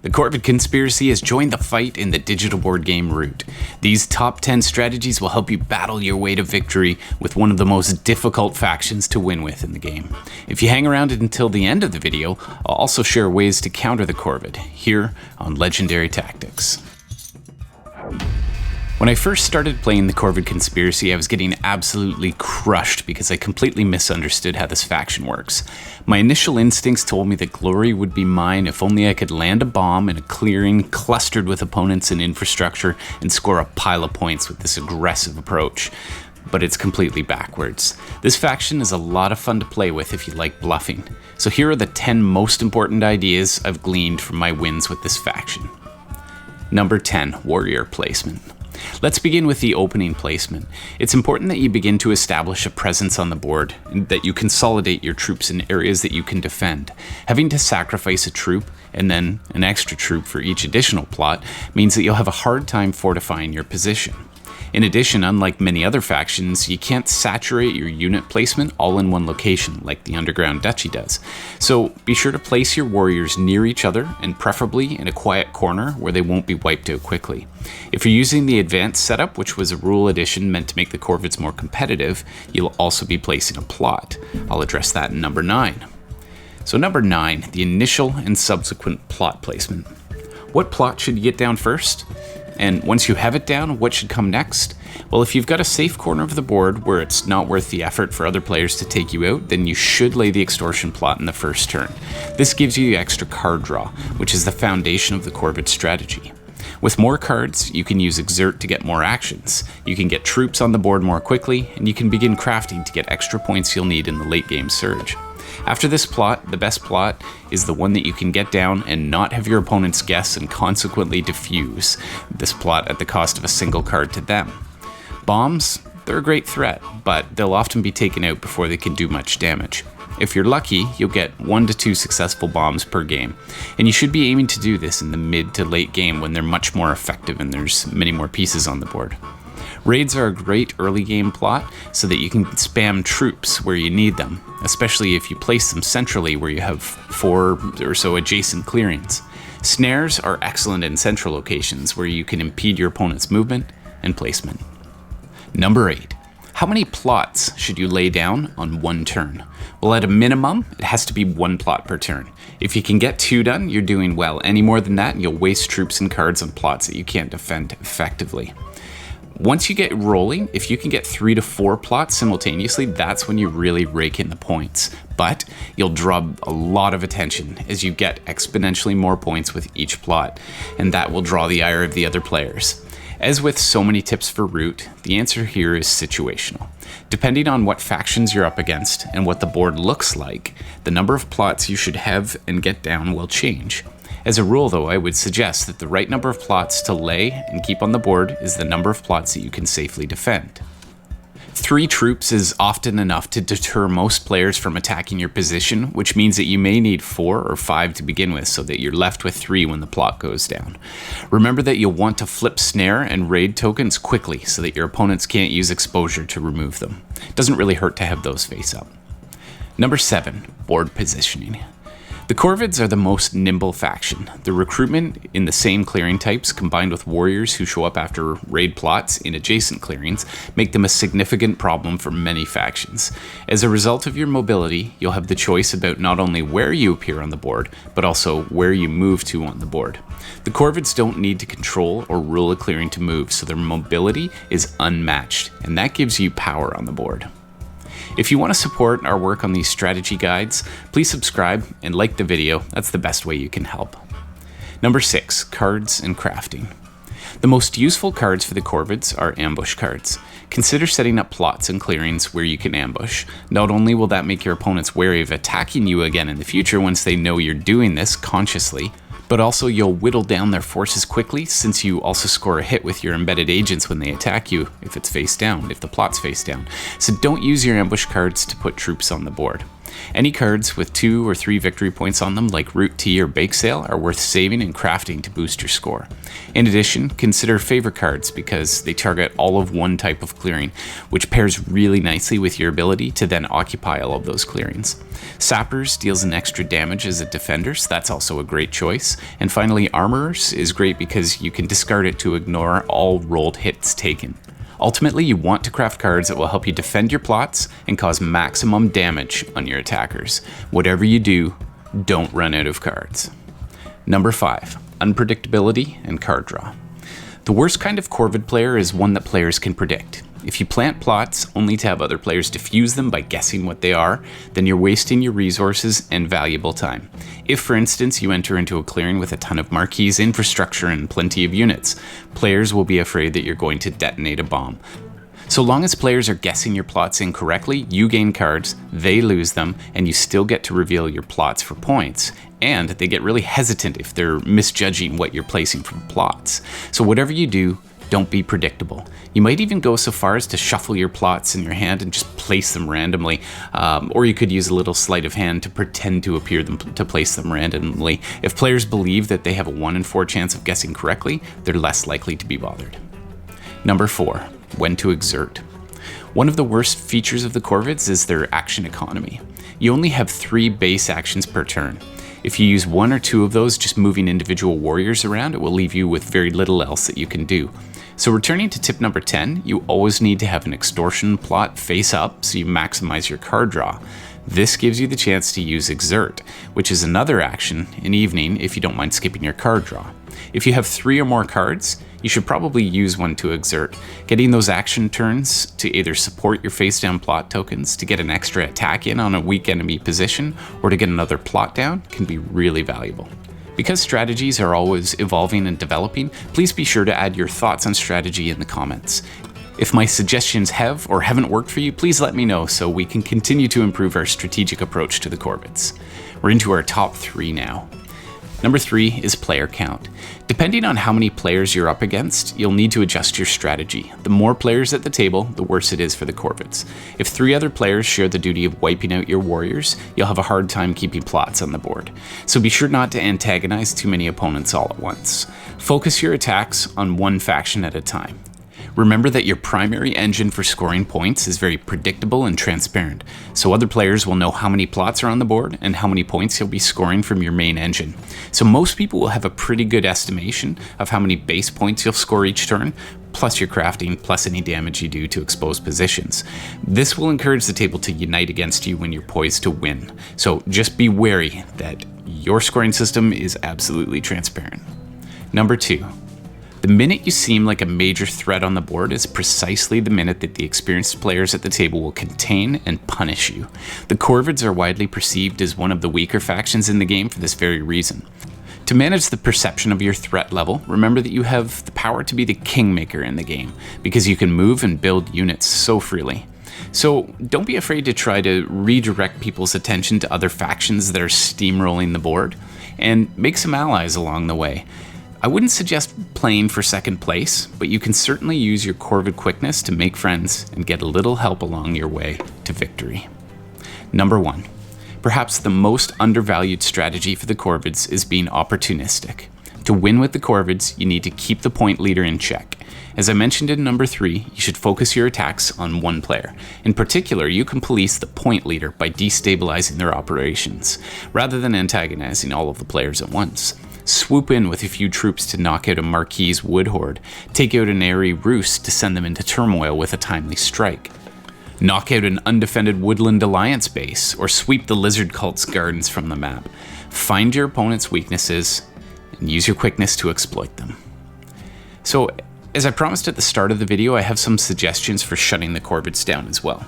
The Corvid Conspiracy has joined the fight in the digital board game Root. These top 10 strategies will help you battle your way to victory with one of the most difficult factions to win with in the game. If you hang around until the end of the video, I'll also share ways to counter the Corvid here on Legendary Tactics. When I first started playing the Corvid Conspiracy, I was getting absolutely crushed because I completely misunderstood how this faction works. My initial instincts told me that glory would be mine if only I could land a bomb in a clearing clustered with opponents and infrastructure and score a pile of points with this aggressive approach. But it's completely backwards. This faction is a lot of fun to play with if you like bluffing. So here are the 10 most important ideas I've gleaned from my wins with this faction. Number 10, warrior placement. Let's begin with the opening placement. It's important that you begin to establish a presence on the board, and that you consolidate your troops in areas that you can defend. Having to sacrifice a troop, and then an extra troop for each additional plot, means that you'll have a hard time fortifying your position. In addition, unlike many other factions, you can't saturate your unit placement all in one location like the Underground Duchy does. So be sure to place your warriors near each other and preferably in a quiet corner where they won't be wiped out quickly. If you're using the advanced setup, which was a rule addition meant to make the Corvids more competitive, you'll also be placing a plot. I'll address that in number 9. So number 9, the initial and subsequent plot placement. What plot should you get down first? And once you have it down, what should come next? Well, if you've got a safe corner of the board where it's not worth the effort for other players to take you out, then you should lay the extortion plot in the first turn. This gives you the extra card draw, which is the foundation of the Corvid strategy. With more cards, you can use Exert to get more actions. You can get troops on the board more quickly, and you can begin crafting to get extra points you'll need in the late game surge. After this plot, the best plot is the one that you can get down and not have your opponents guess and consequently defuse this plot at the cost of a single card to them. Bombs, they're a great threat, but they'll often be taken out before they can do much damage. If you're lucky, you'll get 1 to 2 successful bombs per game, and you should be aiming to do this in the mid to late game when they're much more effective and there's many more pieces on the board. Raids are a great early game plot so that you can spam troops where you need them, especially if you place them centrally where you have 4 or so adjacent clearings. Snares are excellent in central locations where you can impede your opponent's movement and placement. Number 8. How many plots should you lay down on one turn? Well, at a minimum, it has to be 1 plot per turn. If you can get 2 done, you're doing well. Any more than that, you'll waste troops and cards on plots that you can't defend effectively. Once you get rolling, if you can get 3 to 4 plots simultaneously, that's when you really rake in the points. But you'll draw a lot of attention as you get exponentially more points with each plot, and that will draw the ire of the other players. As with so many tips for Root, the answer here is situational. Depending on what factions you're up against and what the board looks like, the number of plots you should have and get down will change. As a rule, though, I would suggest that the right number of plots to lay and keep on the board is the number of plots that you can safely defend. 3 troops is often enough to deter most players from attacking your position, which means that you may need 4 or 5 to begin with so that you're left with 3 when the plot goes down. Remember that you'll want to flip snare and raid tokens quickly so that your opponents can't use exposure to remove them. It doesn't really hurt to have those face up. Number 7, board positioning. The Corvids are the most nimble faction. The recruitment in the same clearing types combined with warriors who show up after raid plots in adjacent clearings make them a significant problem for many factions. As a result of your mobility, you'll have the choice about not only where you appear on the board, but also where you move to on the board. The Corvids don't need to control or rule a clearing to move, so their mobility is unmatched, and that gives you power on the board. If you want to support our work on these strategy guides, please subscribe and like the video. That's the best way you can help. Number 6, cards and crafting. The most useful cards for the Corvids are ambush cards. Consider setting up plots and clearings where you can ambush. Not only will that make your opponents wary of attacking you again in the future once they know you're doing this consciously, but also you'll whittle down their forces quickly since you also score a hit with your embedded agents when they attack you if it's face down, if the plot's face down. So don't use your ambush cards to put troops on the board. Any cards with 2 or 3 victory points on them, like Root Tea or Bake Sale, are worth saving and crafting to boost your score. In addition, consider favor cards because they target all of one type of clearing, which pairs really nicely with your ability to then occupy all of those clearings. Sappers deals an extra damage as a defender, so that's also a great choice. And finally, Armorers is great because you can discard it to ignore all rolled hits taken. Ultimately, you want to craft cards that will help you defend your plots and cause maximum damage on your attackers. Whatever you do, don't run out of cards. Number 5, Unpredictability and card draw. The worst kind of Corvid player is one that players can predict. If you plant plots only to have other players defuse them by guessing what they are, then you're wasting your resources and valuable time. If, for instance, you enter into a clearing with a ton of marquees, infrastructure, and plenty of units, players will be afraid that you're going to detonate a bomb. So long as players are guessing your plots incorrectly, you gain cards, they lose them, and you still get to reveal your plots for points. And they get really hesitant if they're misjudging what you're placing from plots. So whatever you do, don't be predictable. You might even go so far as to shuffle your plots in your hand and just place them randomly, or you could use a little sleight of hand to pretend to place them randomly. If players believe that they have a 1 in 4 chance of guessing correctly, they're less likely to be bothered. Number 4, when to exert. One of the worst features of the Corvids is their action economy. You only have 3 base actions per turn. If you use 1 or 2 of those just moving individual warriors around, it will leave you with very little else that you can do. So returning to tip number 10, you always need to have an extortion plot face up so you maximize your card draw. This gives you the chance to use Exert, which is another action in evening if you don't mind skipping your card draw. If you have 3 or more cards, you should probably use one to exert. Getting those action turns to either support your face down plot tokens, to get an extra attack in on a weak enemy position, or to get another plot down can be really valuable. Because strategies are always evolving and developing, please be sure to add your thoughts on strategy in the comments. If my suggestions have or haven't worked for you, please let me know so we can continue to improve our strategic approach to the Corvids. We're into our top 3 now. Number 3 is player count. Depending on how many players you're up against, you'll need to adjust your strategy. The more players at the table, the worse it is for the Corvids. If 3 other players share the duty of wiping out your warriors, you'll have a hard time keeping plots on the board. So be sure not to antagonize too many opponents all at once. Focus your attacks on one faction at a time. Remember that your primary engine for scoring points is very predictable and transparent, so other players will know how many plots are on the board and how many points you'll be scoring from your main engine. So most people will have a pretty good estimation of how many base points you'll score each turn, plus your crafting, plus any damage you do to exposed positions. This will encourage the table to unite against you when you're poised to win. So just be wary that your scoring system is absolutely transparent. Number 2. The minute you seem like a major threat on the board is precisely the minute that the experienced players at the table will contain and punish you. The Corvids are widely perceived as one of the weaker factions in the game for this very reason. To manage the perception of your threat level, remember that you have the power to be the kingmaker in the game, because you can move and build units so freely. So don't be afraid to try to redirect people's attention to other factions that are steamrolling the board, and make some allies along the way. I wouldn't suggest playing for second place, but you can certainly use your Corvid quickness to make friends and get a little help along your way to victory. Number 1. Perhaps the most undervalued strategy for the Corvids is being opportunistic. To win with the Corvids, you need to keep the point leader in check. As I mentioned in number 3, you should focus your attacks on one player. In particular, you can police the point leader by destabilizing their operations, rather than antagonizing all of the players at once. Swoop in with a few troops to knock out a Marquis wood horde, take out an airy roost to send them into turmoil with a timely strike. Knock out an undefended Woodland Alliance base, or sweep the Lizard Cult's gardens from the map. Find your opponent's weaknesses, and use your quickness to exploit them. So, as I promised at the start of the video, I have some suggestions for shutting the Corvids down as well.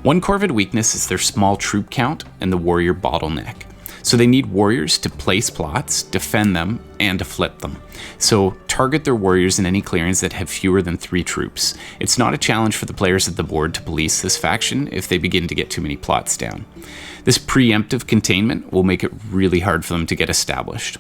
One Corvid weakness is their small troop count and the warrior bottleneck. So they need warriors to place plots, defend them, and to flip them. So target their warriors in any clearings that have fewer than 3 troops. It's not a challenge for the players at the board to police this faction if they begin to get too many plots down. This preemptive containment will make it really hard for them to get established.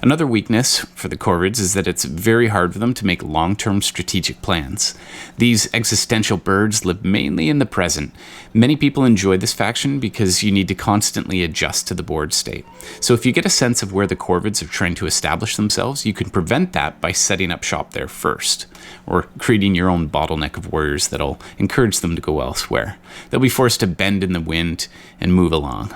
Another weakness for the Corvids is that it's very hard for them to make long-term strategic plans. These existential birds live mainly in the present. Many people enjoy this faction because you need to constantly adjust to the board state. So if you get a sense of where the Corvids are trying to establish themselves, you can prevent that by setting up shop there first, or creating your own bottleneck of warriors that'll encourage them to go elsewhere. They'll be forced to bend in the wind and move along.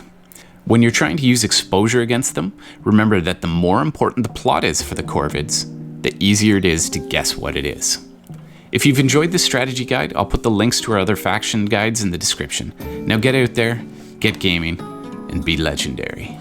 When you're trying to use exposure against them, remember that the more important the plot is for the Corvids, the easier it is to guess what it is. If you've enjoyed this strategy guide, I'll put the links to our other faction guides in the description. Now get out there, get gaming, and be legendary.